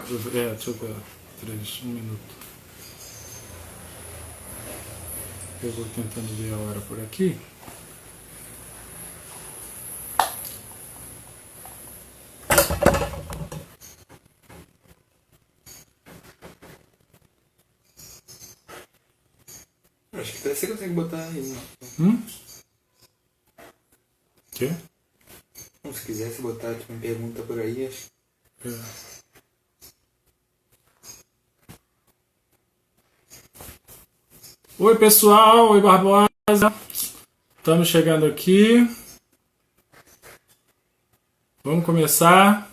Deixa eu ver. 3, 1 minuto. Eu vou tentando ver a hora por aqui. Acho que até você consegue botar aí, né? Quê? Se quisesse botar tipo, uma pergunta por aí, acho. É. Oi, pessoal. Oi, Barbosa. Estamos chegando aqui. Vamos começar.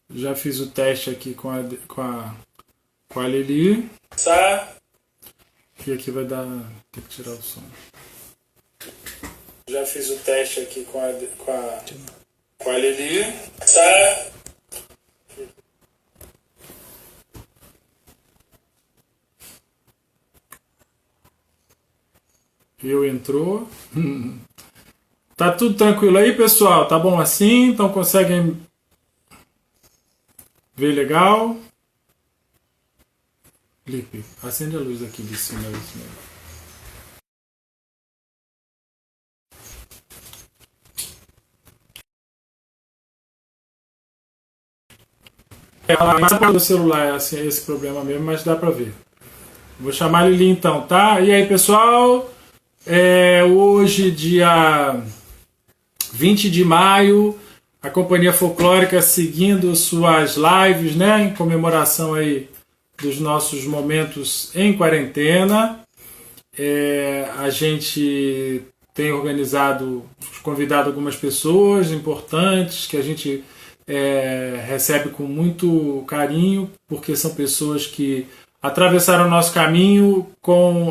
Já fiz o teste aqui com a Lili. E aqui vai dar... Tem que tirar o som. Já fiz o teste aqui com a Lili. Eu entrou. Tá tudo tranquilo aí, pessoal? Tá bom assim? Então conseguem ver legal? Lipe, acende a luz aqui de cima. Mas pelo celular assim, esse problema mesmo, mas dá pra ver. Vou chamar a Lili então, tá? E aí, pessoal? Hoje, dia 20 de maio, a Companhia Folclórica seguindo suas lives, né? Em comemoração aí dos nossos momentos em quarentena. A gente tem convidado algumas pessoas importantes que a gente recebe com muito carinho, porque são pessoas que atravessaram o nosso caminho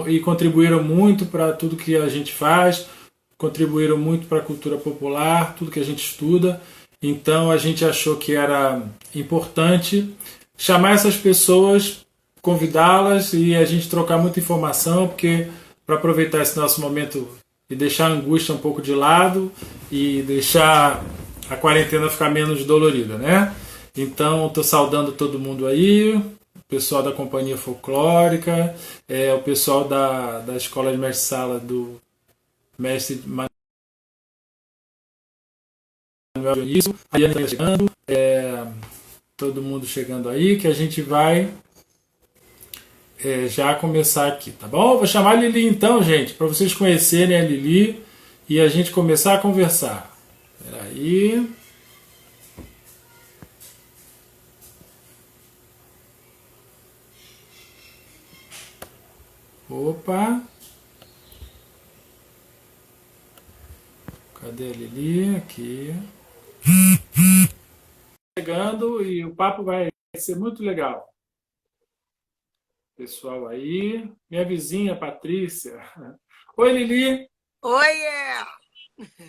e contribuíram muito para tudo que a gente faz, contribuíram muito para a cultura popular, tudo que a gente estuda. Então a gente achou que era importante chamar essas pessoas, convidá-las e a gente trocar muita informação, porque para aproveitar esse nosso momento e deixar a angústia um pouco de lado e deixar a quarentena ficar menos dolorida, né? Então, estou saudando todo mundo aí, o pessoal da Companhia Folclórica, o pessoal da Escola de Mestre Sala do Mestre Manuel Dionísio, a Diana está chegando, todo mundo chegando aí, que a gente vai já começar aqui, tá bom? Vou chamar a Lili então, gente, para vocês conhecerem a Lili e a gente começar a conversar. Espera aí. Opa. Cadê a Lili? Aqui. Chegando e o papo vai ser muito legal. Pessoal aí. Minha vizinha, Patrícia. Oi, Lili. Oiê!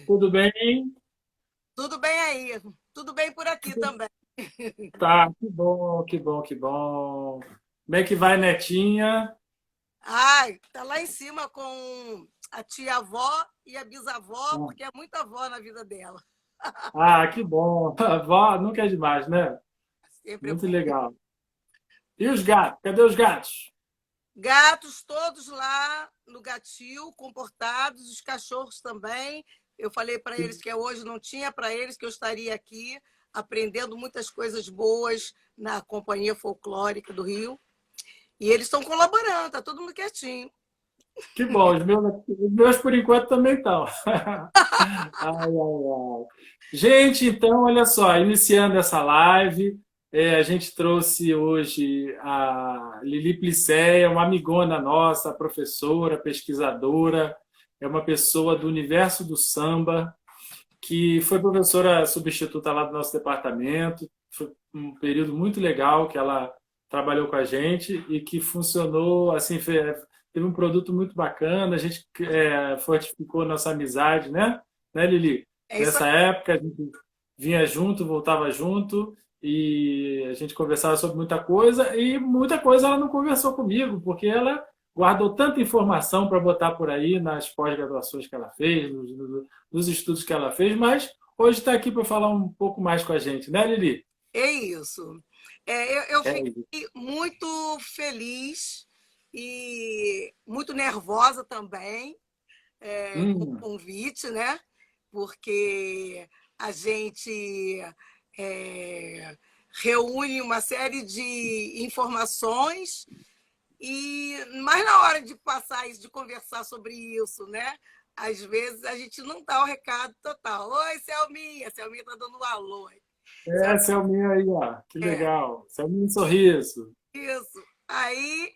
Tudo bem? Tudo bem aí? Tudo bem por aqui também. Tá, que bom, que bom, que bom. Como é que vai, netinha? Ai, tá lá em cima com a tia-avó e a bisavó, porque é muita avó na vida dela. Ah, que bom. Vó nunca é demais, né? Sempre é Muito bom. legal. E os gatos? Cadê os gatos? Gatos todos lá no gatil, comportados, os cachorros também. Eu falei para eles que hoje não tinha para eles, que eu estaria aqui aprendendo muitas coisas boas na Companhia Folclórica do Rio. E eles estão colaborando, tá todo mundo quietinho. Que bom, os meus por enquanto também estão. Ai, ai, ai. Gente, então, olha só, iniciando essa live, a gente trouxe hoje a Lili Plicéia, uma amigona nossa, professora, pesquisadora, é uma pessoa do universo do samba, que foi professora substituta lá do nosso departamento. Foi um período muito legal que ela trabalhou com a gente e que funcionou, assim, teve um produto muito bacana, a gente fortificou nossa amizade, né, Lili? É isso Nessa aí. época a gente vinha junto, voltava junto e a gente conversava sobre muita coisa e muita coisa ela não conversou comigo, porque ela guardou tanta informação para botar por aí nas pós-graduações que ela fez, nos estudos que ela fez, mas hoje está aqui para falar um pouco mais com a gente, né, Lili? É isso. Eu É fiquei isso. muito feliz e muito nervosa também com o Hum, convite, né? Porque a gente reúne uma série de informações mas na hora de passar isso, de conversar sobre isso, né? Às vezes a gente não dá o recado total. Oi, Selminha. Selminha está dando um alô. Selminha aí, ó. Que É, legal. Selminha Sorriso. isso. Aí,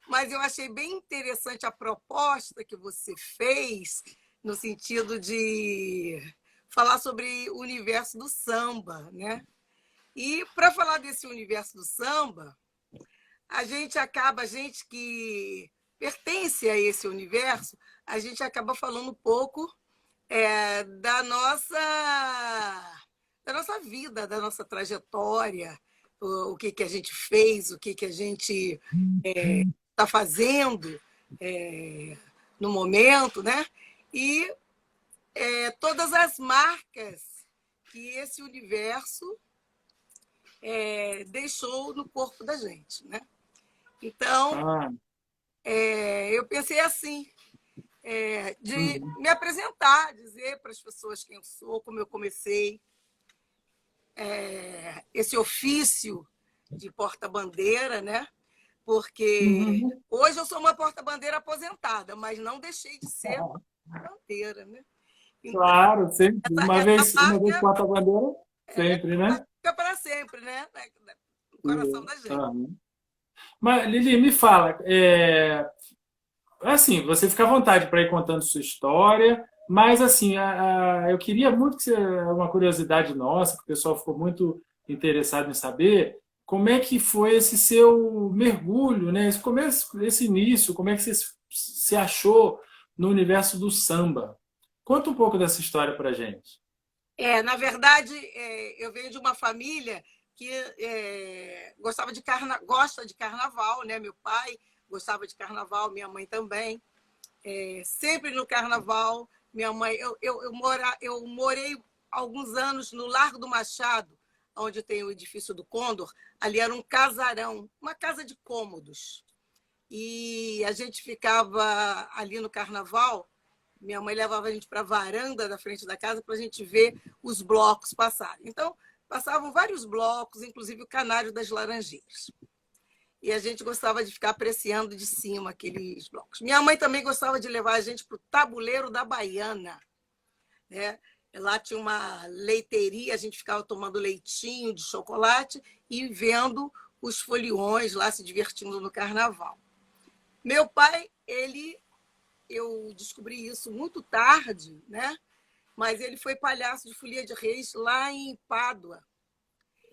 mas eu achei bem interessante a proposta que você fez, no sentido de falar sobre o universo do samba, né? E para falar desse universo do samba, a gente que pertence a esse universo, a gente acaba falando um pouco da nossa vida, da nossa trajetória, o que, que a gente fez, o que, que a gente está fazendo no momento, né? E todas as marcas que esse universo deixou no corpo da gente, né? Então, Ah, eu pensei assim, de uhum. me apresentar, dizer para as pessoas quem eu sou, como eu comecei esse ofício de porta-bandeira, né? Porque Uhum. hoje eu sou uma porta-bandeira aposentada, mas não deixei de ser bandeira, né? Então, Claro, sempre. essa Uma vez marca porta-bandeira, sempre, né? fica para sempre, né? No coração da gente. Aham. Mas, Lili, me fala, assim, você fica à vontade para ir contando sua história, mas assim, eu queria muito que você, uma curiosidade nossa, que o pessoal ficou muito interessado em saber, como é que foi esse seu mergulho, né? Esse começo, esse início, como é que você se achou no universo do samba? Conta um pouco dessa história para gente. Na verdade, eu venho de uma família que gosta de carnaval, né? Meu pai gostava de carnaval, minha mãe também. Sempre no carnaval, minha mãe. Eu morei alguns anos no Largo do Machado, onde tem o edifício do Condor. Ali era um casarão, uma casa de cômodos. E a gente ficava ali no carnaval. Minha mãe levava a gente para a varanda da frente da casa para a gente ver os blocos passarem. Então, passavam vários blocos, inclusive o Canário das Laranjeiras. E a gente gostava de ficar apreciando de cima aqueles blocos. Minha mãe também gostava de levar a gente para o Tabuleiro da Baiana, né? Lá tinha uma leiteria, a gente ficava tomando leitinho de chocolate e vendo os foliões lá se divertindo no carnaval. Meu pai, eu descobri isso muito tarde, né? Mas ele foi palhaço de Folia de Reis lá em Pádua.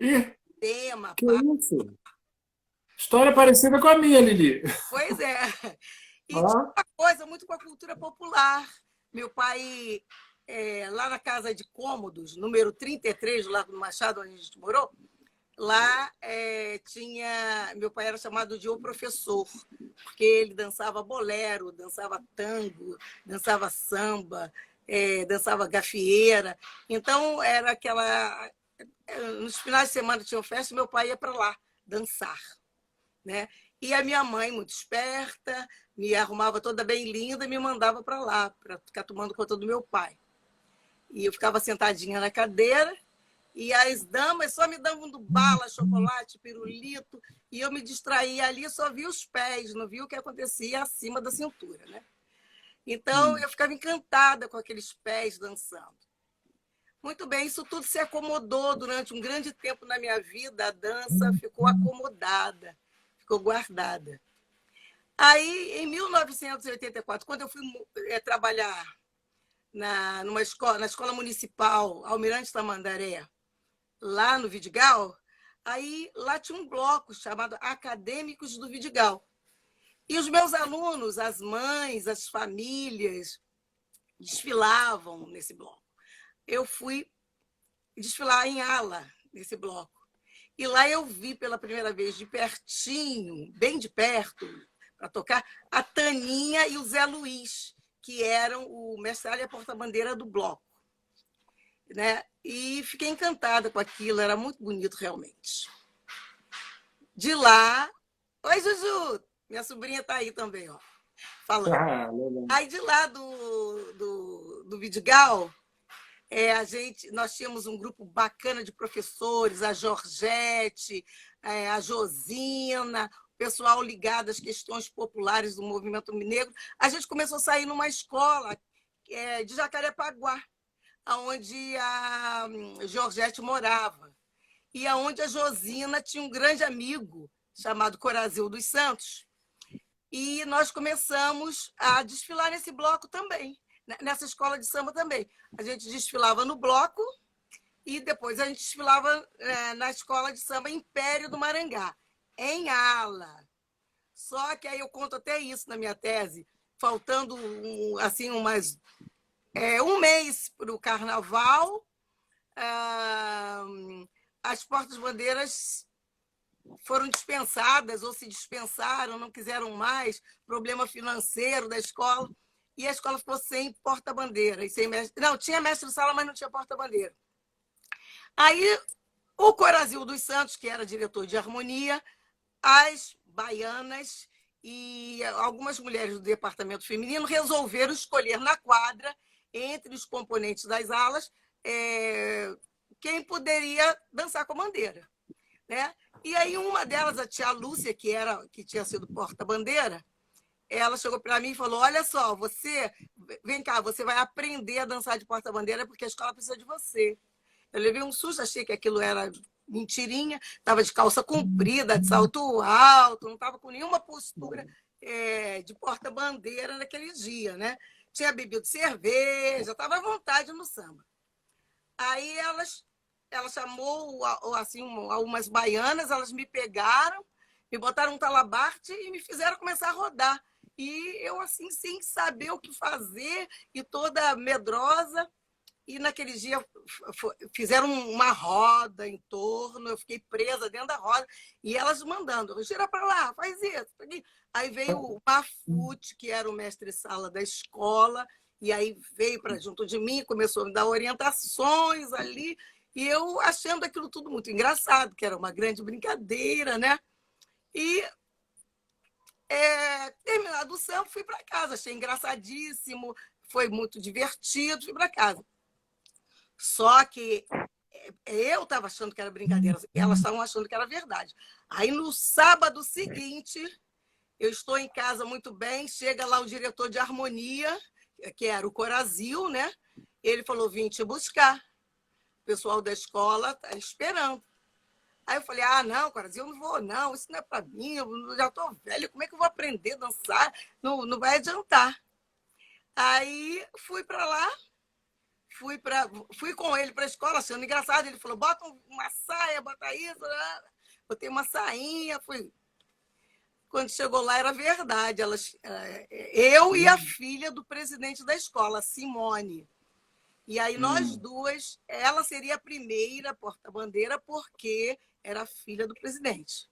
Ih, Tema, que Pádua. isso? História parecida com a minha, Lili. Pois é. E tinha Ah, uma coisa muito com a cultura popular. Meu pai, lá na Casa de Cômodos, número 33, do Largo do Machado, onde a gente morou, lá tinha. Meu pai era chamado de O Professor, porque ele dançava bolero, dançava tango, dançava samba, dançava gafieira. Então, era aquela. Nos finais de semana tinha festa, meu pai ia para lá dançar, né? E a minha mãe, muito esperta, me arrumava toda bem linda e me mandava para lá, para ficar tomando conta do meu pai. E eu ficava sentadinha na cadeira e as damas só me davam bala, chocolate, pirulito, e eu me distraía ali, só via os pés, não via o que acontecia acima da cintura, né? Então, eu ficava encantada com aqueles pés dançando. Muito bem, isso tudo se acomodou durante um grande tempo na minha vida, a dança ficou acomodada, ficou guardada. Aí, em 1984, quando eu fui trabalhar na escola municipal Almirante Tamandaré, lá no Vidigal, aí lá tinha um bloco chamado Acadêmicos do Vidigal. E os meus alunos, as mães, as famílias, desfilavam nesse bloco. Eu fui desfilar em ala nesse bloco. E lá eu vi pela primeira vez de pertinho, bem de perto, para tocar, a Taninha e o Zé Luiz, que eram o mestre e a porta-bandeira do bloco. Né? E fiquei encantada com aquilo, era muito bonito realmente. De lá... Oi, Juju! Minha sobrinha está aí também, ó, falando. Aí de lá do Vidigal, nós tínhamos um grupo bacana de professores, a Georgette, a Josina, o pessoal ligado às questões populares do movimento negro. A gente começou a sair numa escola de Jacarepaguá, onde a Georgette morava, e onde a Josina tinha um grande amigo chamado Corazil dos Santos, e nós começamos a desfilar nesse bloco também, nessa escola de samba também. A gente desfilava no bloco e depois a gente desfilava na escola de samba Império do Marangá, em ala. Só que aí eu conto até isso na minha tese, faltando assim, um mês para o carnaval, as portas-bandeiras foram dispensadas ou se dispensaram, não quiseram mais, problema financeiro da escola, e a escola ficou sem porta-bandeira. Não, tinha mestre-sala, mas não tinha porta-bandeira. Aí o Corazil dos Santos, que era diretor de harmonia, as baianas e algumas mulheres do departamento feminino resolveram escolher na quadra, entre os componentes das alas, quem poderia dançar com a bandeira. Né? E aí uma delas, a tia Lúcia, que tinha sido porta-bandeira, ela chegou para mim e falou: olha só, vem cá, você vai aprender a dançar de porta-bandeira porque a escola precisa de você. Eu levei um susto, achei que aquilo era mentirinha, estava de calça comprida, de salto alto, não estava com nenhuma postura de porta-bandeira naquele dia, né? Tinha bebido cerveja, estava à vontade no samba. Aí ela chamou assim, algumas baianas, elas me pegaram, me botaram um talabarte e me fizeram começar a rodar. E eu, assim, sem saber o que fazer, e toda medrosa. E naquele dia fizeram uma roda em torno, eu fiquei presa dentro da roda, e elas mandando: gira para lá, faz isso. Aí veio o Mafute, que era o mestre-sala da escola, e aí veio para junto de mim, começou a me dar orientações ali, e eu achando aquilo tudo muito engraçado, que era uma grande brincadeira, né? E terminado o samba, fui para casa, achei engraçadíssimo, foi muito divertido, fui para casa. Só que eu estava achando que era brincadeira, elas estavam achando que era verdade. Aí, no sábado seguinte, eu estou em casa muito bem, chega lá o diretor de harmonia, que era o Corazil, né? Ele falou: vim te buscar. O pessoal da escola está esperando. Aí eu falei: não, Corazil, eu não vou, não, isso não é para mim, eu já estou velha, como é que eu vou aprender a dançar? Não, não vai adiantar. Aí fui para lá, fui com ele para a escola, achando engraçado. Ele falou: bota uma saia, bota isso. Botei uma sainha, fui. Quando chegou lá, era verdade. Eu e a filha do presidente da escola, Simone. E aí nós duas, ela seria a primeira porta-bandeira porque era filha do presidente.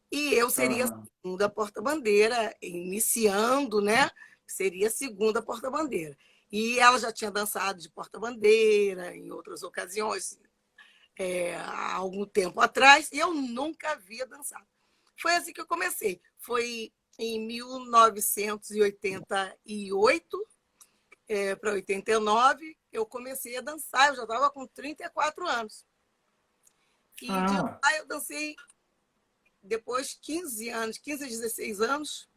E eu seria a segunda porta-bandeira, iniciando, né? Seria a segunda porta-bandeira. E ela já tinha dançado de porta-bandeira em outras ocasiões, há algum tempo atrás, e eu nunca havia dançado. Foi assim que eu comecei. Foi em 1988 para 89, eu comecei a dançar. Eu já estava com 34 anos. E de lá eu dancei depois 15 a 16 anos,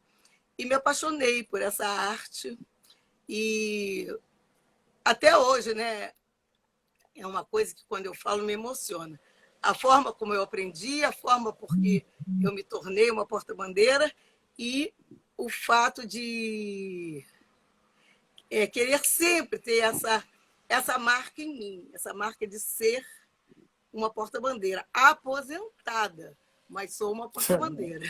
e me apaixonei por essa arte. E até hoje, né, é uma coisa que, quando eu falo, me emociona. A forma como eu aprendi, a forma porque eu me tornei uma porta-bandeira, e o fato de querer sempre ter essa marca em mim, essa marca de ser uma porta-bandeira aposentada, mas sou uma porta-bandeira.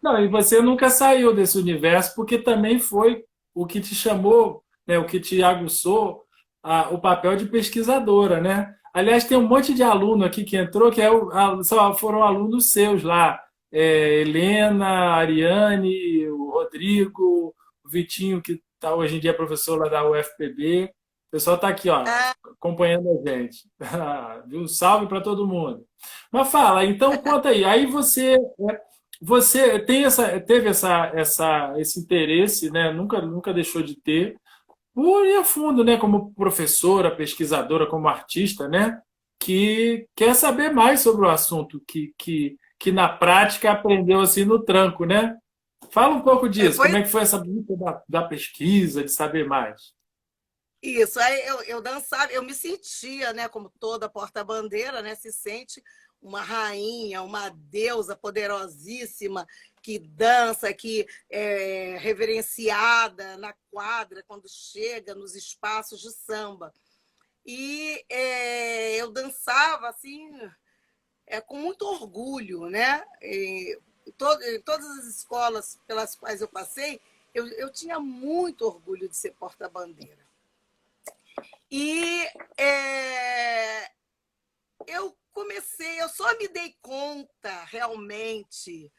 Não, e você nunca saiu desse universo, porque também foi o que te chamou, né, o que te aguçou o papel de pesquisadora, né? Aliás, tem um monte de aluno aqui que entrou que foram alunos seus lá. Helena, Ariane, o Rodrigo, o Vitinho, que está hoje em dia professor lá da UFPB. O pessoal está aqui, ó, Ah, acompanhando a gente. Um salve para todo mundo. Mas fala, então conta aí. Aí você teve esse interesse, né? Nunca deixou de ter por ir a fundo, né, como professora, pesquisadora, como artista, né, que quer saber mais sobre o assunto, que na prática aprendeu assim no tranco, né? Fala um pouco disso, foi como é que foi essa busca da pesquisa, de saber mais? isso. Aí eu dançava, eu me sentia, né, como toda porta-bandeira, né, se sente uma rainha, uma deusa poderosíssima que dança, que é reverenciada na quadra quando chega nos espaços de samba. E eu dançava assim, com muito orgulho, né? Em todas as escolas pelas quais eu passei, eu tinha muito orgulho de ser porta-bandeira. E eu só me dei conta realmente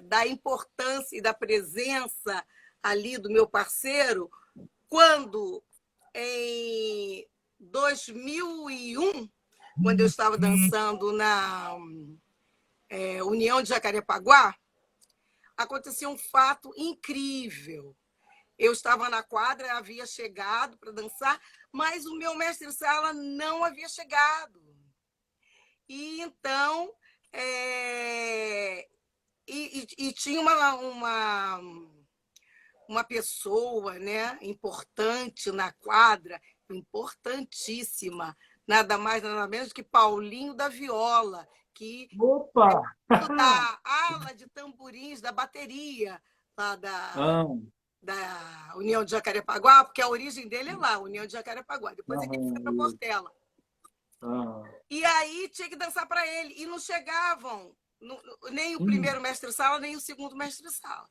da importância e da presença ali do meu parceiro quando, em 2001, quando eu estava dançando na União de Jacarepaguá, acontecia um fato incrível. Eu estava na quadra, havia chegado para dançar, mas o meu mestre-sala não havia chegado. E então, e tinha uma pessoa, né, importante na quadra, importantíssima, nada mais, nada menos que Paulinho da Viola, que Opa! da ala de tamborins da bateria lá Ah, da União de Jacarepaguá, porque a origem dele é lá, União de Jacarepaguá. Depois é que ele foi para ah, Portela. ah. E aí tinha que dançar para ele. E não chegavam nem o Hum, primeiro mestre-sala, nem o segundo mestre-sala.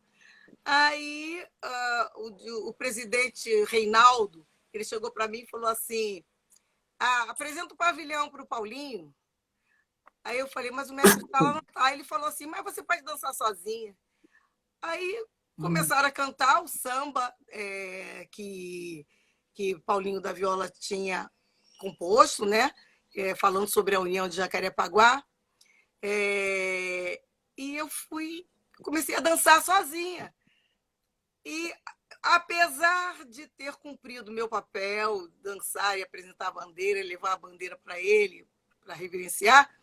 Aí o presidente Reinaldo, ele chegou para mim e falou assim, apresenta o pavilhão para o Paulinho. Aí eu falei, mas o mestre-sala não está. Aí ele falou assim, mas você pode dançar sozinha. Aí hum, começaram a cantar o samba que Paulinho da Viola tinha composto, né? Falando sobre a União de Jacarepaguá. E eu comecei a dançar sozinha. E apesar de ter cumprido meu papel, dançar e apresentar a bandeira, levar a bandeira para ele, para reverenciar,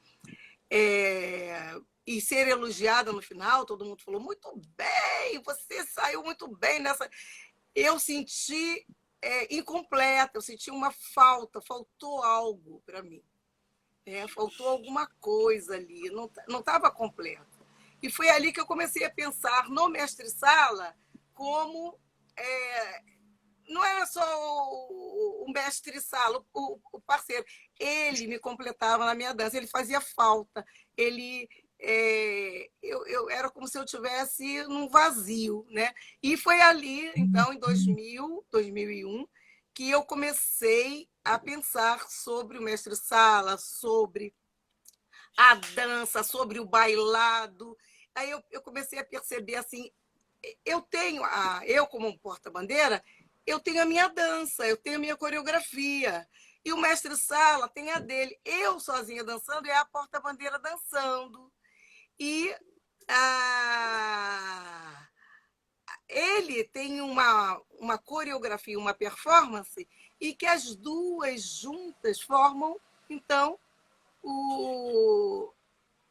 e ser elogiada no final, todo mundo falou, muito bem, você saiu muito bem nessa. Eu senti incompleta, eu senti uma faltou algo para mim. Faltou alguma coisa ali, não estava completo. E foi ali que eu comecei a pensar no mestre-sala como não era só o mestre-sala, o parceiro. Ele me completava na minha dança, ele fazia falta. Eu era como se eu tivesse num vazio, né? E foi ali, então, em 2001, que eu comecei a pensar sobre o mestre-sala, sobre a dança, sobre o bailado. Aí eu comecei a perceber assim, eu como porta-bandeira, eu tenho a minha dança, eu tenho a minha coreografia. E o mestre-sala tem a dele. Eu sozinha dançando é a porta-bandeira dançando. E ele tem uma coreografia, uma performance, e que as duas juntas formam, então, o,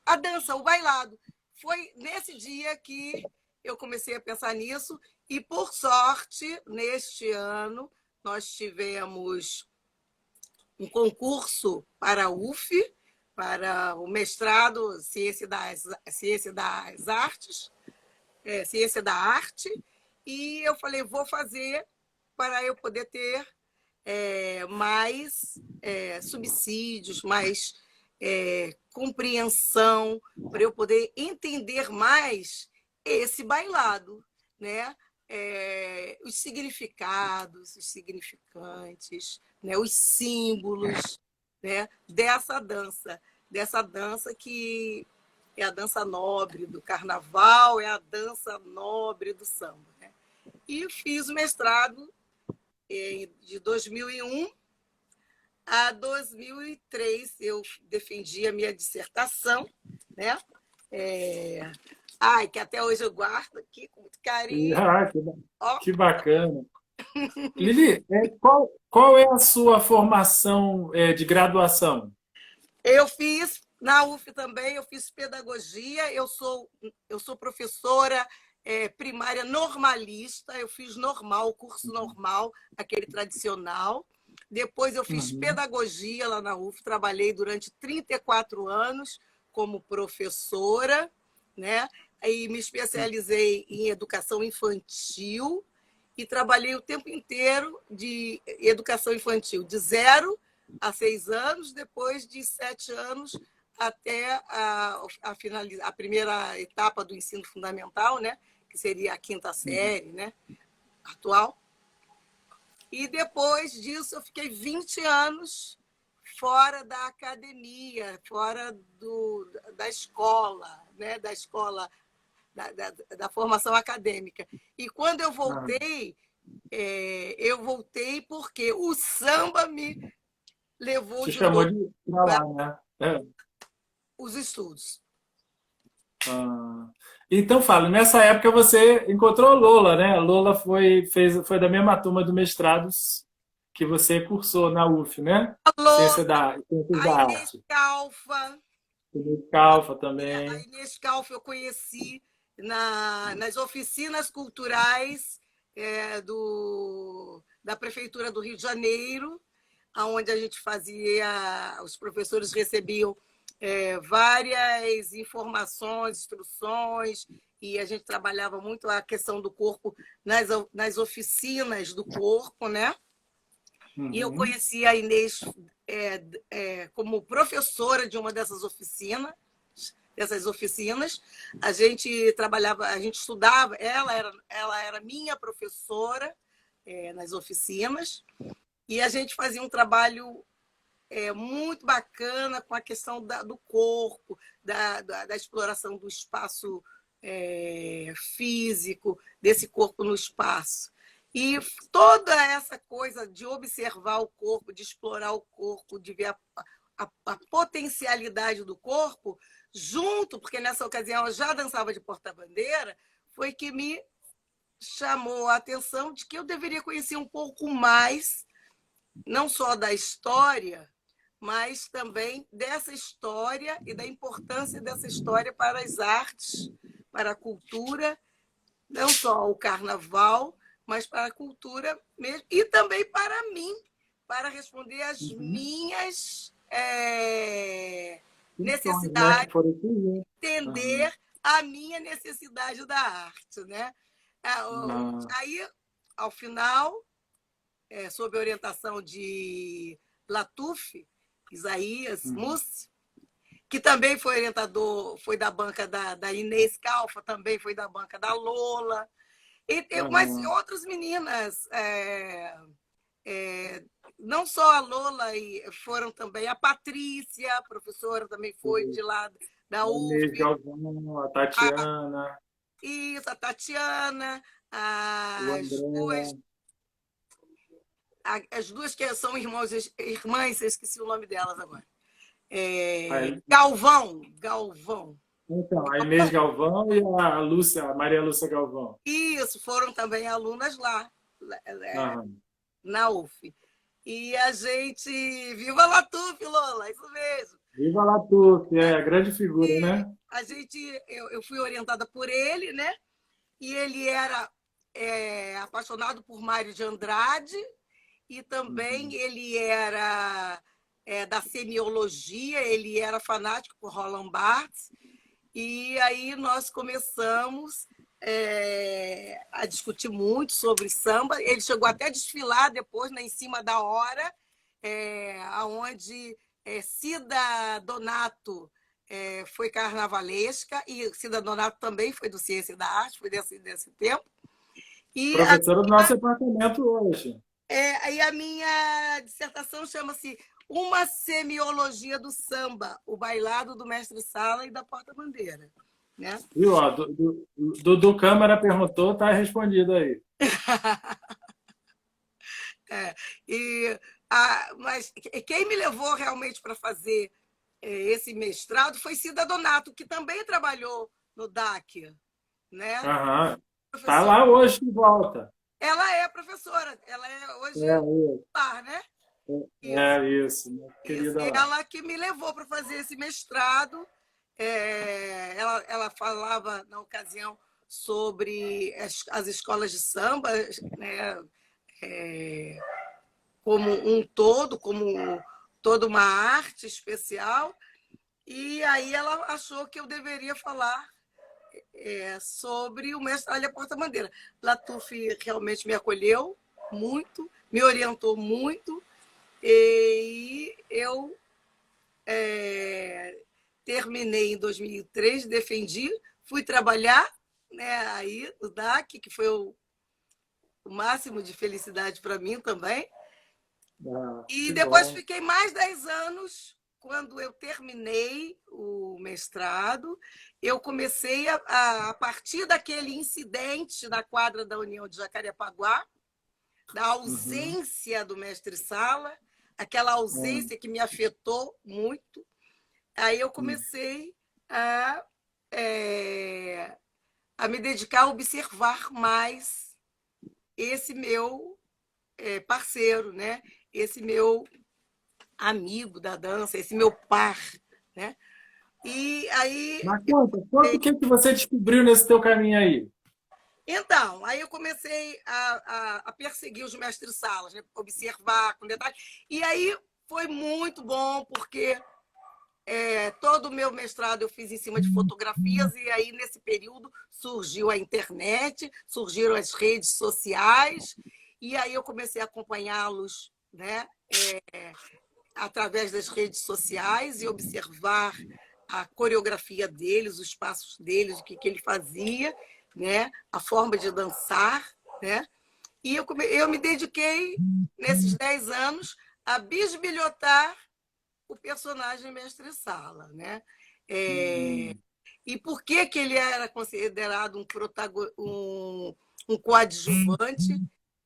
a dança, o bailado. Foi nesse dia que eu comecei a pensar nisso e, por sorte, neste ano, nós tivemos um concurso para a UF, para o mestrado Ciência das Artes, Ciência da Arte, e eu falei, vou fazer para eu poder ter mais subsídios, mais compreensão, para eu poder entender mais esse bailado, né? os significados, os significantes, né, os símbolos, né, dessa dança que é a dança nobre do carnaval, é a dança nobre do samba, né? E fiz o mestrado de 2001 a 2003, eu defendi a minha dissertação, né? Que até hoje eu guardo aqui com muito carinho. Ah, Ó, que bacana. Lili, qual é a sua formação de graduação? eu fiz na UF também, eu fiz pedagogia, eu sou professora primária normalista, eu fiz normal, curso normal, aquele tradicional. Depois eu fiz Uhum. pedagogia lá na UF, trabalhei durante 34 anos como professora, né? E me especializei em educação infantil e trabalhei o tempo inteiro de educação infantil, de 0 a 6 anos, depois de 7 anos até a primeira etapa do ensino fundamental, né? Que seria a quinta série, né? Atual. E depois disso eu fiquei 20 anos fora da academia, fora da escola, né? Da escola, da formação acadêmica. E quando Ah, eu voltei porque o samba me levou te de chamou novo de pra para lá, né? É. os estudos. Ah. Então, fala, nessa época você encontrou a Lola, né? A Lola foi da mesma turma do mestrados que você cursou na UF, né? Alô, Ciências a da Inês Arte. Calfa, Felipe Calfa a também. Inês Calfa eu conheci nas oficinas culturais da Prefeitura do Rio de Janeiro, onde a gente fazia, os professores recebiam várias informações, instruções, e a gente trabalhava muito a questão do corpo nas oficinas do corpo, né? E eu Uhum. conheci a Inês como professora de uma dessas oficinas. A gente trabalhava, a gente estudava, ela era minha professora nas oficinas, e a gente fazia um trabalho muito bacana com a questão do corpo, da exploração do espaço físico, desse corpo no espaço. E toda essa coisa de observar o corpo, de explorar o corpo, de ver a potencialidade do corpo, junto, porque nessa ocasião eu já dançava de porta-bandeira, foi que me chamou a atenção de que eu deveria conhecer um pouco mais, não só da história, mas também dessa história e da importância dessa história para as artes, para a cultura, não só o carnaval, mas para a cultura mesmo, e também para mim, para responder às Uhum. minhas Questões, né, que necessidades, foram surgindo. Aham. entender a minha necessidade da arte, né? Ah, Aí, ao final, sob a orientação de Latuf, Isaías uhum. Mussi, que também foi orientador, foi da banca da Inês Calfa, também foi da banca da Lola, e tem umas Aham. outras meninas, não só a Lola, foram também a Patrícia, a professora também foi de lá da A Inês UF, Galvão, a a, Tatiana, isso, a Tatiana, o as duas, André. as duas que são irmãs, eu esqueci o nome delas agora. A, Galvão. então, a Inês Galvão e a Lúcia, a Maria Lúcia Galvão. Isso, foram também alunas lá, Aham. na UF. E a gente. Viva Latuf, Lola, isso mesmo. Viva Latuf, é a grande figura, né? A gente, eu fui orientada por ele, né? E ele era apaixonado por Mário de Andrade e também Uhum. ele era da semiologia, ele era fanático por Roland Barthes. E aí nós começamos a discutir muito sobre samba. Ele chegou até a desfilar depois, né, em cima da hora, onde Cida Donato foi carnavalesca e Cida Donato também foi do Ciência da Arte, foi desse tempo. E Professora do nosso departamento hoje. aí a minha dissertação chama-se Uma Semiologia do Samba, o bailado do mestre-sala e da porta-bandeira. Né? Viu? Ó, Dudu Câmara perguntou, tá respondido aí. Mas quem me levou realmente para fazer esse mestrado foi Cida Donato, que também trabalhou no DAC. Né? Aham. Tá lá hoje de volta. Ela é professora, ela é hoje par, né? Isso, minha querida lá. Ela que me levou para fazer esse mestrado. Ela falava, na ocasião, sobre as escolas de samba, né? Como um todo, como toda uma arte especial. E aí ela achou que eu deveria falar sobre o mestrado e a porta-bandeira. Latuf realmente me acolheu muito, me orientou muito, e eu terminei em 2003, defendi, fui trabalhar, né, aí no DAC, que foi o máximo de felicidade para mim também. E depois fiquei mais 10 anos. Quando eu terminei o mestrado, eu comecei a partir daquele incidente na quadra da União de Jacarepaguá, da ausência do mestre-sala, aquela ausência que me afetou muito. Aí eu comecei a me dedicar a observar mais esse meu parceiro, né? Esse meu amigo da dança, esse meu par, né? E aí... Mas conta, o que você descobriu nesse teu caminho aí? Então, aí eu comecei a perseguir os mestres-salas, né? Observar com detalhe. E aí foi muito bom, porque todo o meu mestrado eu fiz em cima de fotografias, e aí, nesse período, surgiu a internet, surgiram as redes sociais, e aí eu comecei a acompanhá-los, né? Através das redes sociais, e observar a coreografia deles, os passos deles, o que ele fazia, né? A forma de dançar, né? E eu me dediquei, nesses 10 anos, a bisbilhotar o personagem mestre-sala, né? E por que ele era considerado um coadjuvante,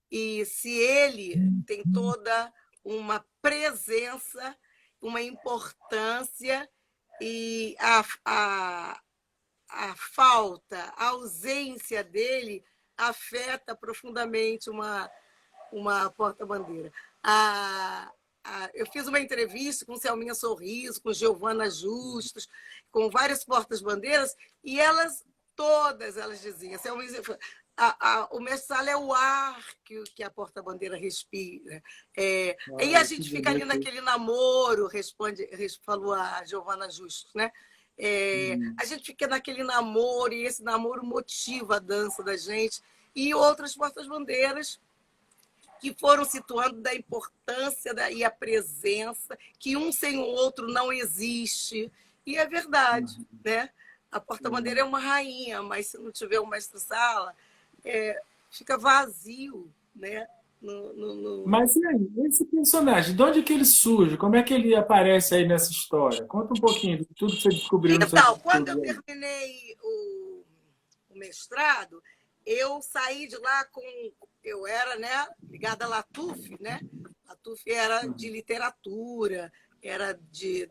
e se ele tem toda uma presença, uma importância, e a falta, a ausência dele afeta profundamente uma porta-bandeira. Eu fiz uma entrevista com Selminha Sorriso, com Giovana Justus, com várias portas-bandeiras, e todas elas diziam, Selminha, o mestre-sala é o ar que a porta-bandeira respira. Aí a gente fica ali naquele namoro, falou a Giovana Justus, né? A gente fica naquele namoro, e esse namoro motiva a dança da gente, e outras portas-bandeiras que foram situando da importância e a presença, que um sem o outro não existe. E é verdade, né? A porta-bandeira é uma rainha, mas se não tiver um mestre-sala, fica vazio, né? Mas e aí, esse personagem, de onde que ele surge? Como é que ele aparece aí nessa história? Conta um pouquinho de tudo que você descobriu no seu Então, estudo. quando eu terminei o mestrado, eu saí de lá com... Eu era, né, ligada a Latuf, né? Latuf era de literatura, era de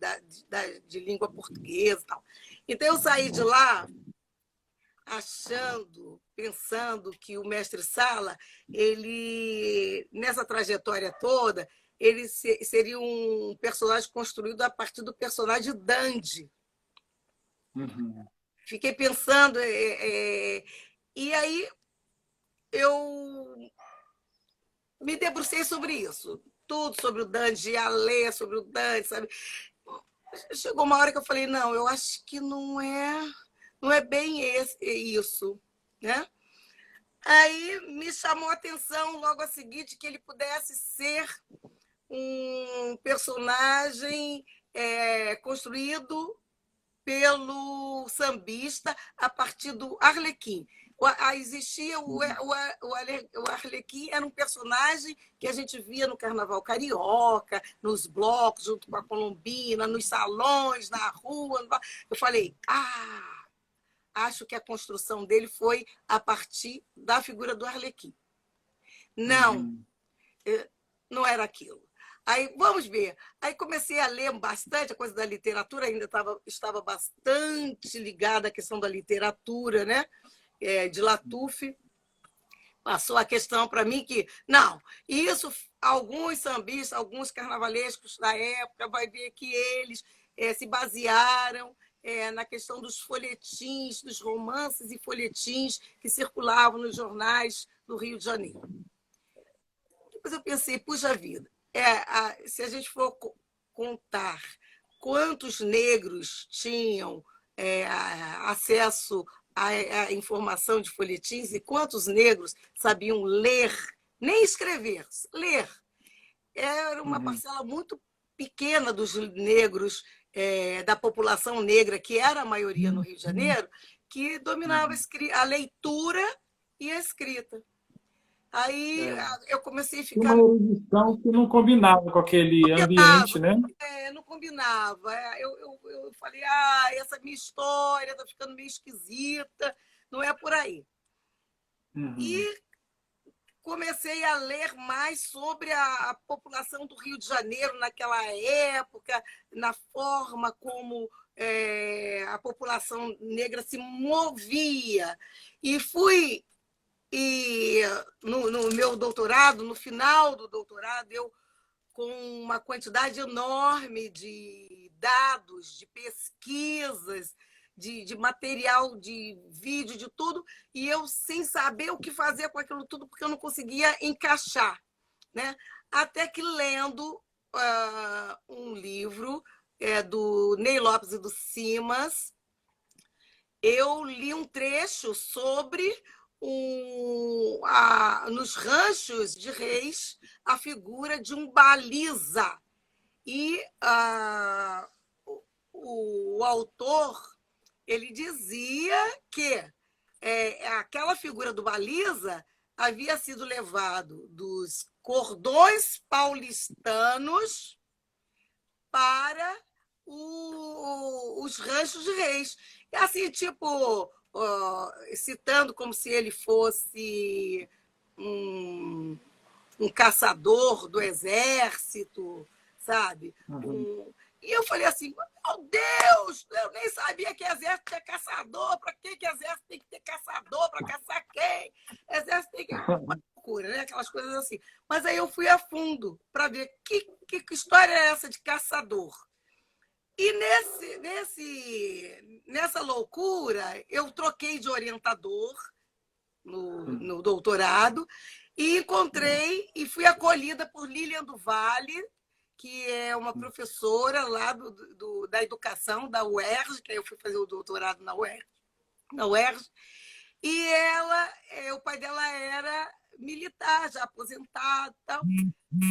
língua portuguesa e tal. Então, eu saí de lá pensando que o mestre-sala, nessa trajetória toda, ele seria um personagem construído a partir do personagem Dandy. Fiquei pensando, e aí eu me debrucei sobre isso, tudo sobre o Dandy, a ler sobre o Dandy, sabe? Chegou uma hora que eu falei, não, eu acho que não é bem isso, né? Aí me chamou a atenção logo a seguir que ele pudesse ser um personagem construído pelo sambista a partir do Arlequim. Existia o Arlequim, era um personagem que a gente via no Carnaval Carioca, nos blocos, junto com a Colombina, nos salões, na rua. Eu falei, acho que a construção dele foi a partir da figura do Arlequim. Não, não era aquilo. Aí, vamos ver. Aí comecei a ler bastante, a coisa da literatura ainda estava bastante ligada à questão da literatura, né? De Latuf. Passou a questão para mim que, não, isso alguns sambistas, alguns carnavalescos da época, vai ver que eles se basearam na questão dos folhetins, dos romances e folhetins que circulavam nos jornais do Rio de Janeiro. Depois eu pensei, puxa vida, se a gente for contar quantos negros tinham acesso à informação de folhetins e quantos negros sabiam ler, nem escrever, ler. Era uma parcela muito pequena dos negros, da população negra, que era a maioria no Rio de Janeiro, que dominava a leitura e a escrita. Aí eu comecei a ficar... Uma erudição que não combinava com aquele ambiente, né? Não combinava. Eu falei, essa minha história está ficando meio esquisita, não é por aí. E comecei a ler mais sobre a população do Rio de Janeiro naquela época, na forma como a população negra se movia. E no meu doutorado, no final do doutorado, eu, com uma quantidade enorme de dados, de pesquisas, de material, de vídeo, de tudo, e eu sem saber o que fazer com aquilo tudo, porque eu não conseguia encaixar, né? Até que, lendo um livro do Ney Lopes e do Simas, eu li um trecho sobre nos ranchos de reis, a figura de um baliza. E o autor, ele dizia que aquela figura do baliza havia sido levado dos cordões paulistanos para os ranchos de reis. E assim, tipo... citando como se ele fosse um caçador do exército, sabe? E eu falei assim, meu Deus, eu nem sabia que exército é caçador, para que exército tem que ter caçador, para caçar quem? Exército tem que... Uma loucura, né? Aquelas coisas assim. Mas aí eu fui a fundo para ver que história é essa de caçador. E nessa loucura, eu troquei de orientador no doutorado e encontrei e fui acolhida por Lilian do Vale, que é uma professora lá da educação da UERJ, que aí eu fui fazer o doutorado na UERJ. E o pai dela era militar, já aposentado e tal.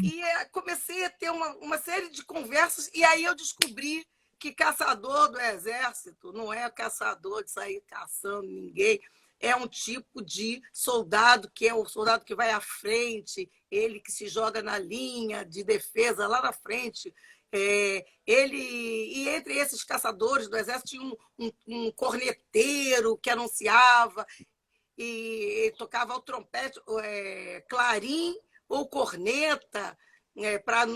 E comecei a ter uma série de conversas, e aí eu descobri que caçador do exército não é caçador de sair caçando ninguém, é um tipo de soldado que é o soldado que vai à frente, ele que se joga na linha de defesa lá na frente. E entre esses caçadores do exército tinha um corneteiro que anunciava e tocava o trompete, clarim ou corneta, para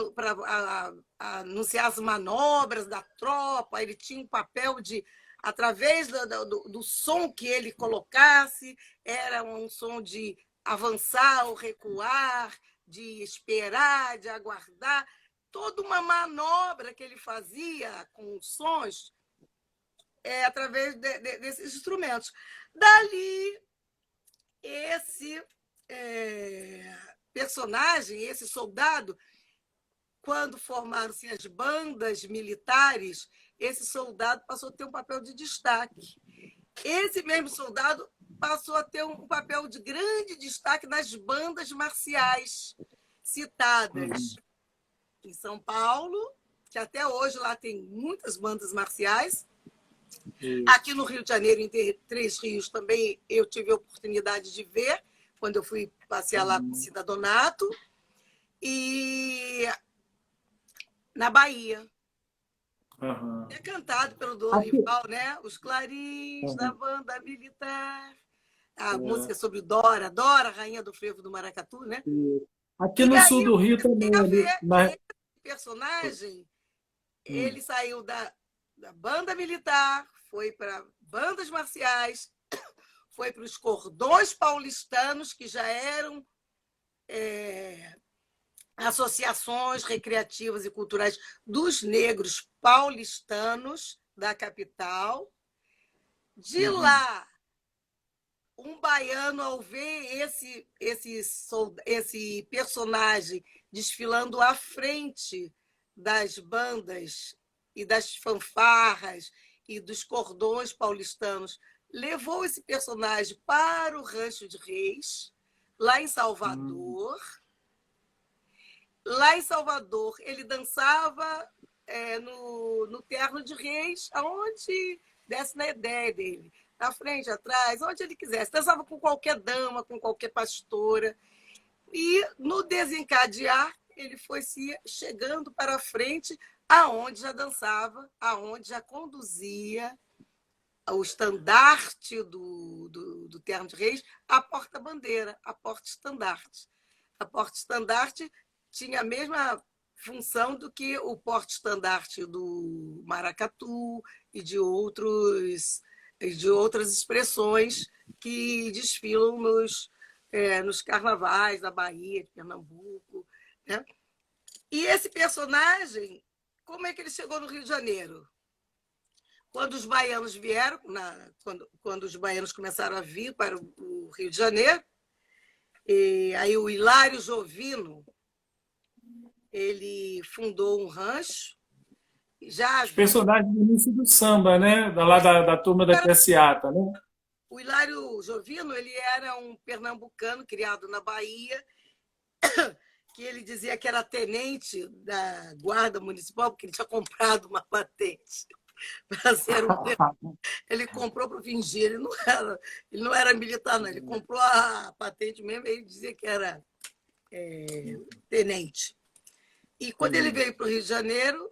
anunciar as manobras da tropa. Ele tinha um papel de, através do som que ele colocasse, era um som de avançar ou recuar, de esperar, de aguardar. Toda uma manobra que ele fazia com os sons através desses instrumentos. Dali, esse personagem, esse soldado, quando formaram-se as bandas militares, esse soldado passou a ter um papel de destaque. Esse mesmo soldado passou a ter um papel de grande destaque nas bandas marciais citadas em São Paulo, que até hoje lá tem muitas bandas marciais, Aqui no Rio de Janeiro, em Três Rios, também eu tive a oportunidade de ver, quando eu fui passear lá com o Cidadanato. E na Bahia. Aham. É cantado pelo Aqui, Dorival, né? Os clarins da aham. banda militar. A música É, sobre Dora, Dora, rainha do frevo do maracatu, né? e aqui E no sul aí eu do Rio comecei também, a ali, ver que na... esse personagem, Hum. ele saiu da banda militar, foi para bandas marciais, foi para os cordões paulistanos, que já eram associações recreativas e culturais dos negros paulistanos da capital. De Uhum. lá, um baiano, ao ver esse personagem desfilando à frente das bandas e das fanfarras e dos cordões paulistanos, levou esse personagem para o Rancho de Reis, lá em Hum. Salvador. Lá em Salvador, ele dançava no Terno de Reis, aonde desse na ideia dele. Na frente, atrás, onde ele quisesse. Dançava com qualquer dama, com qualquer pastora. E, no desencadear, ele foi se chegando para a frente, aonde já dançava, aonde já conduzia o estandarte do Terno de Reis, a porta-bandeira, a porta-estandarte. A porta-estandarte tinha a mesma função do que o porte-estandarte do maracatu e de outras expressões que desfilam nos carnavais da Bahia, de Pernambuco. Né? E esse personagem, como é que ele chegou no Rio de Janeiro? Quando os baianos vieram, quando os baianos começaram a vir para o Rio de Janeiro, e aí o Hilário Jovino, ele fundou um rancho, já Os havia. personagens do início do samba, né? Da turma da Tia Seata, né? O Hilário Jovino, ele era um pernambucano criado na Bahia, que ele dizia que era tenente da Guarda Municipal, porque ele tinha comprado uma patente para ser um. Ele comprou para fingir, ele não era militar, não. Ele comprou a patente mesmo, ele dizia que era tenente. E quando ele veio para o Rio de Janeiro,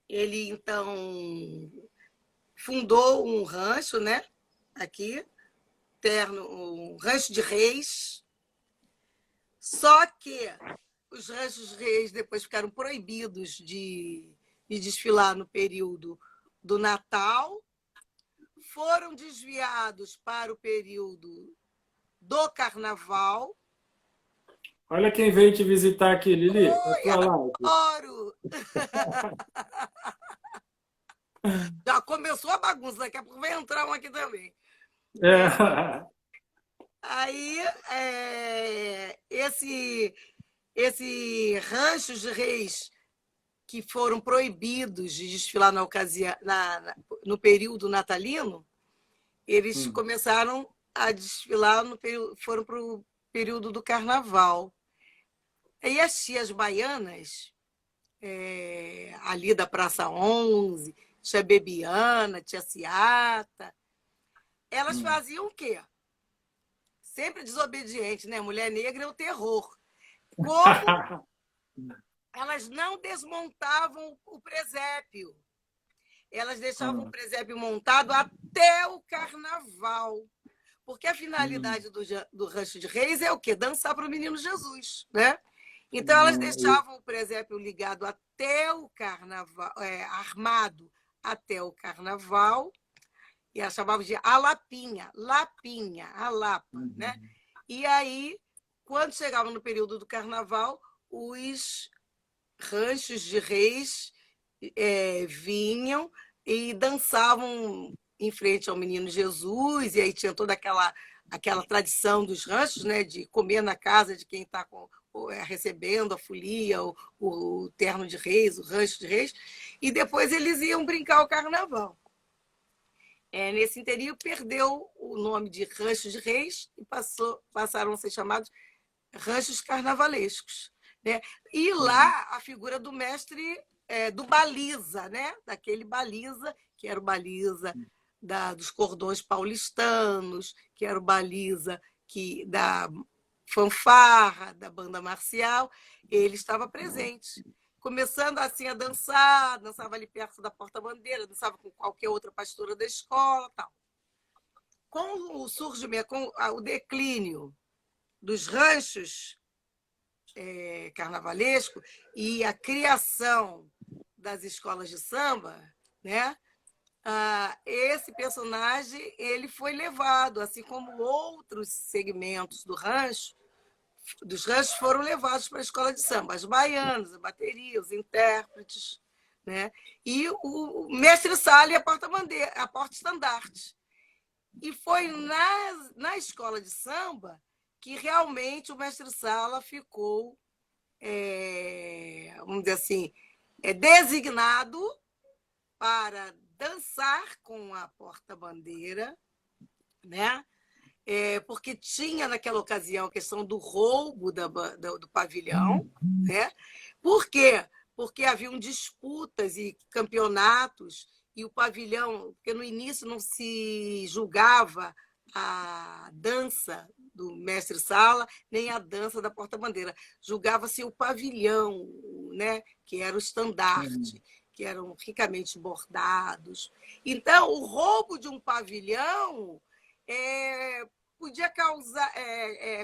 ele então fundou um rancho, né? Aqui, um rancho de reis. Só que os ranchos de reis depois ficaram proibidos de desfilar no período do Natal, foram desviados para o período do Carnaval. Olha quem veio te visitar aqui, Lili, na Oi, tua live. adoro! Já começou a bagunça, daqui a pouco vai entrar um aqui também. É. Aí, esse ranchos de reis que foram proibidos de desfilar na ocasião, no período natalino, eles começaram a desfilar, foram para o período do carnaval. E as tias baianas, ali da Praça 11, tia Bebiana, tia Ciata, elas faziam o quê? Sempre desobediente, né? Mulher negra é o terror. Como elas não desmontavam o presépio. Elas deixavam o presépio montado até o carnaval. Porque a finalidade do Rancho de Reis é o quê? Dançar para o menino Jesus, né? Então, elas deixavam o presépio ligado até o carnaval, armado até o carnaval, e elas chamavam de Alapinha, Lapinha, a Lapa, né? E aí, quando chegavam no período do carnaval, os ranchos de reis vinham e dançavam em frente ao menino Jesus, e aí tinha toda aquela tradição dos ranchos, né, de comer na casa de quem está recebendo a folia, o terno de reis, o rancho de reis, e depois eles iam brincar o carnaval. Nesse interim, perdeu o nome de rancho de reis e passaram a ser chamados ranchos carnavalescos. Né? E lá a figura do mestre, do baliza, né? Daquele baliza que era o baliza dos cordões paulistanos, que era o baliza da fanfarra, da banda marcial, ele estava presente. Começando assim a dançar, dançava ali perto da porta-bandeira, dançava com qualquer outra pastora da escola, tal. Com o surgimento, com o declínio dos ranchos carnavalesco e a criação das escolas de samba, né? Esse personagem ele foi levado, assim como outros segmentos dos ranchos foram levados para a escola de samba, as baianas, a bateria, os intérpretes, né? E o mestre-sala e a porta-bandeira, a porta-estandarte. E foi na escola de samba que realmente o mestre-sala ficou, vamos dizer assim, designado para dançar com a porta-bandeira, né? Porque tinha naquela ocasião a questão do roubo do pavilhão, né? Por quê? Porque haviam disputas e campeonatos e o pavilhão, porque no início não se julgava a dança do mestre-sala nem a dança da porta-bandeira, julgava-se o pavilhão, né? Que era o estandarte, que eram ricamente bordados. Então, o roubo de um pavilhão podia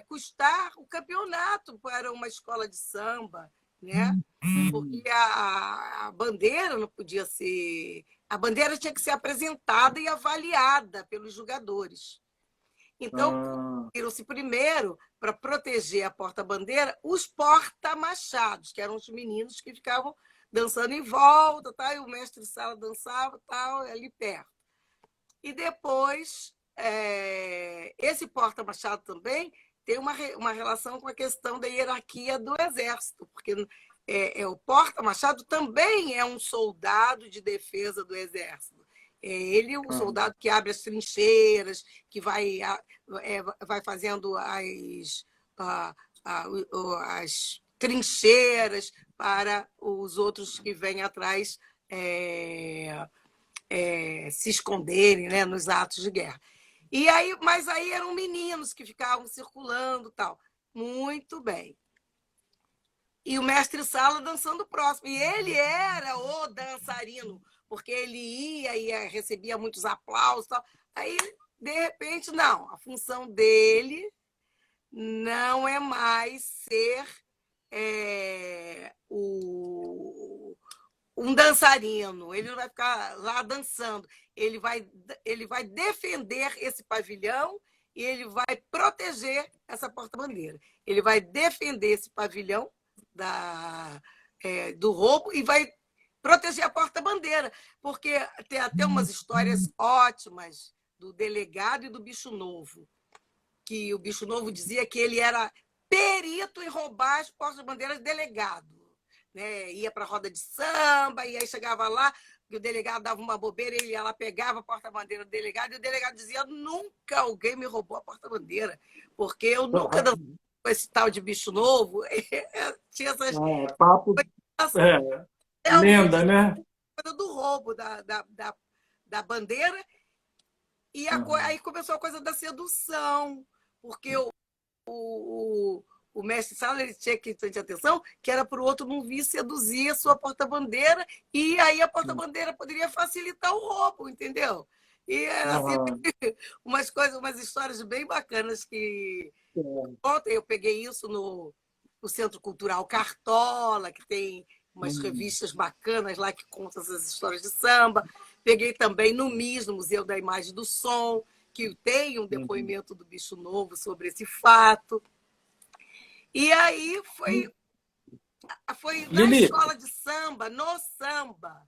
custar o campeonato para uma escola de samba, né? Porque a bandeira não podia ser... A bandeira tinha que ser apresentada e avaliada pelos jogadores. Então, viram-se primeiro, para proteger a porta-bandeira, os porta-machados, que eram os meninos que ficavam dançando em volta, tá? E o mestre-sala dançava, tal, ali perto. E depois, esse porta-machado também tem uma relação com a questão da hierarquia do exército, porque o porta-machado também é um soldado de defesa do exército. Ele é um soldado que abre as trincheiras, que vai fazendo as trincheiras para os outros que vêm atrás se esconderem, né, nos atos de guerra. Mas aí eram meninos que ficavam circulando, tal. Muito bem. E o mestre-sala dançando próximo. E ele era o dançarino, porque ele ia recebia muitos aplausos. Tal. Aí, de repente, não. A função dele não é mais ser um dançarino. Ele não vai ficar lá dançando. Ele vai defender esse pavilhão e ele vai proteger essa porta-bandeira. Ele vai defender esse pavilhão do roubo e vai proteger a porta-bandeira, porque tem até umas histórias ótimas do delegado e do Bicho Novo, que o Bicho Novo dizia que ele era perito em roubar as portas-bandeiras de delegado, né? Ia para a roda de samba, e aí chegava lá, e o delegado dava uma bobeira, ele ia lá, pegava a porta-bandeira do delegado, e o delegado dizia: nunca alguém me roubou a porta-bandeira, porque eu nunca dancei com esse tal de Bicho Novo. Tinha essas... papo... lenda, né? Do roubo da bandeira. E aí começou a coisa da sedução, porque o mestre-sala tinha que ter atenção que era para o outro não vir seduzir a sua porta-bandeira, e aí a porta-bandeira poderia facilitar o roubo, entendeu? E era assim, umas histórias bem bacanas que... Ontem eu peguei isso no Centro Cultural Cartola, que tem umas revistas bacanas lá que contam essas histórias de samba. Peguei também no MIS, no Museu da Imagem e do Som, que tem um depoimento do Bicho Novo sobre esse fato. E aí foi na escola de samba, no samba,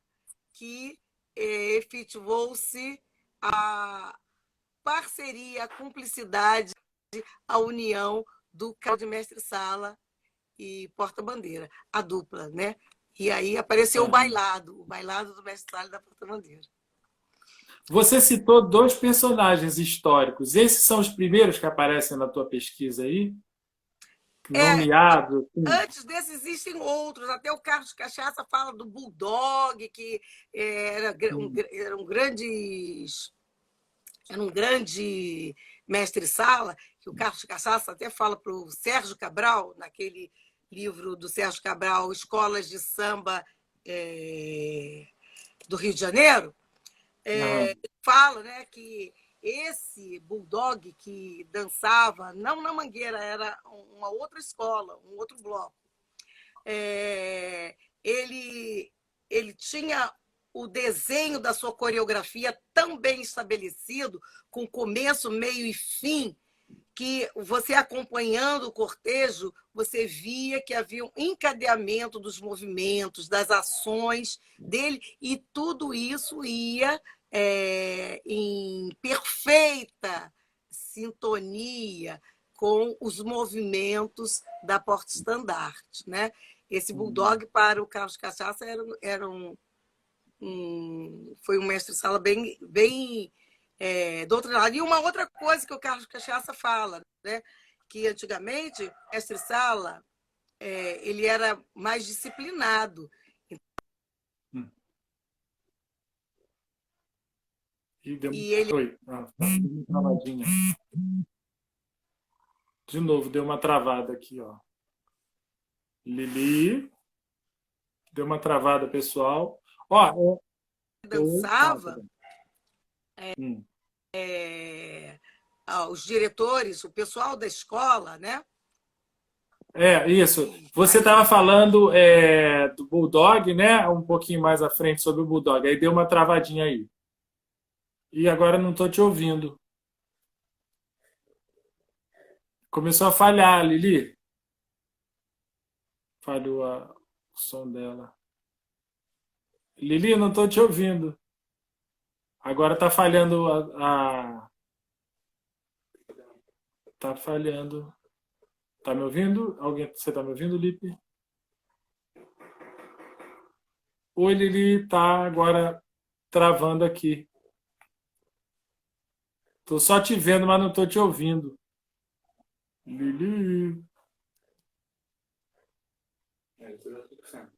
que efetivou-se a parceria, a cumplicidade, a união do canal de mestre-sala e porta-bandeira, a dupla, né? E aí apareceu o bailado do mestre-sala e da porta-bandeira. Você citou 2 personagens históricos. Esses são os primeiros que aparecem na tua pesquisa aí? nomeado. Assim. Antes desse existem outros, até o Carlos Cachaça fala do Bulldog, que era um grande mestre-sala, que o Carlos Cachaça até fala para o Sérgio Cabral, naquele livro do Sérgio Cabral, Escolas de Samba do Rio de Janeiro, fala, né, que esse Bulldog que dançava, não na Mangueira, era uma outra escola, um outro bloco. Ele tinha o desenho da sua coreografia tão bem estabelecido, com começo, meio e fim, que você acompanhando o cortejo, você via que havia um encadeamento dos movimentos, das ações dele, e tudo isso ia em perfeita sintonia com os movimentos da porta-estandarte, né? Esse Bulldog, para o Carlos Cachaça, foi um mestre-sala bem doutrinado. E uma outra coisa que o Carlos Cachaça fala, né? Que antigamente o mestre-sala ele era mais disciplinado. E ele... Oi. Travadinha. De novo, deu uma travada aqui, ó. Lili. Deu uma travada, pessoal. Ó, dançava, os diretores, o pessoal da escola, né? Isso. Você estava falando do Bulldog, né? Um pouquinho mais à frente sobre o Bulldog. Aí deu uma travadinha aí. E agora não estou te ouvindo. Começou a falhar, Lili. Falhou o som dela. Lili, não estou te ouvindo. Agora está falhando Tá falhando. Tá me ouvindo? Você está me ouvindo, Lipe? Oi, Lili, tá agora travando aqui. Tô só te vendo, mas não tô te ouvindo. Lili. Você dá 100%.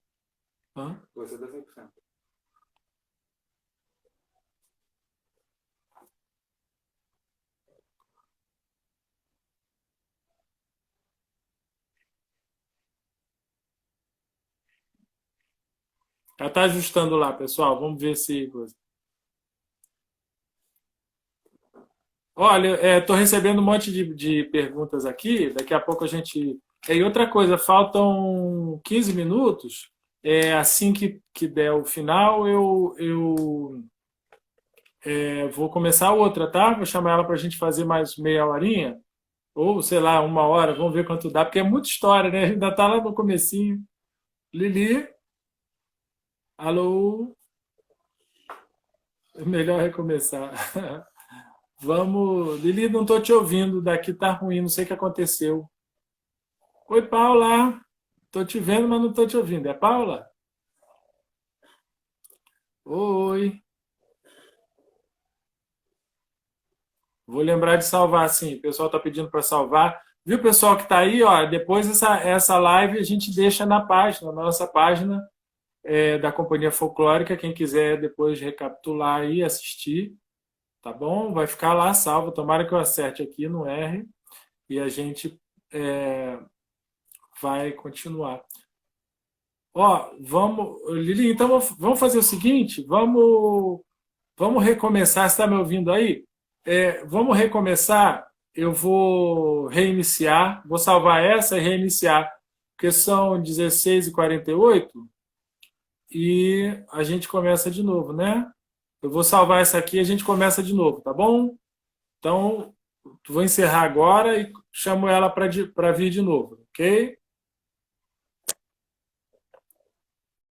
Hã? Você dá 100%. Ela tá ajustando lá, pessoal. Vamos ver se... Olha, estou recebendo um monte de perguntas aqui. Daqui a pouco a gente... E outra coisa, faltam 15 minutos. Assim que der o final, eu vou começar outra, tá? Vou chamar ela para a gente fazer mais meia horinha. Ou, sei lá, uma hora. Vamos ver quanto dá. Porque é muita história, né? Ainda está lá no comecinho. Lili? Alô? É melhor recomeçar. Vamos. Lili, não estou te ouvindo. Daqui tá ruim, não sei o que aconteceu. Oi, Paula. Estou te vendo, mas não estou te ouvindo. É Paula? Oi. Vou lembrar de salvar, sim. O pessoal está pedindo para salvar. Viu, pessoal que está aí? Ó, depois essa live a gente deixa na nossa página da Companhia Folclórica. Quem quiser depois recapitular e assistir. Tá bom? Vai ficar lá salvo. Tomara que eu acerte aqui, não erre. E a gente vai continuar. Ó, vamos... Lili, então vamos fazer o seguinte. Vamos recomeçar. Você está me ouvindo aí? Vamos recomeçar. Eu vou reiniciar. Vou salvar essa e reiniciar. Porque são 16h48. E a gente começa de novo, né? Eu vou salvar essa aqui e a gente começa de novo, tá bom? Então, vou encerrar agora e chamo ela para vir de novo, ok?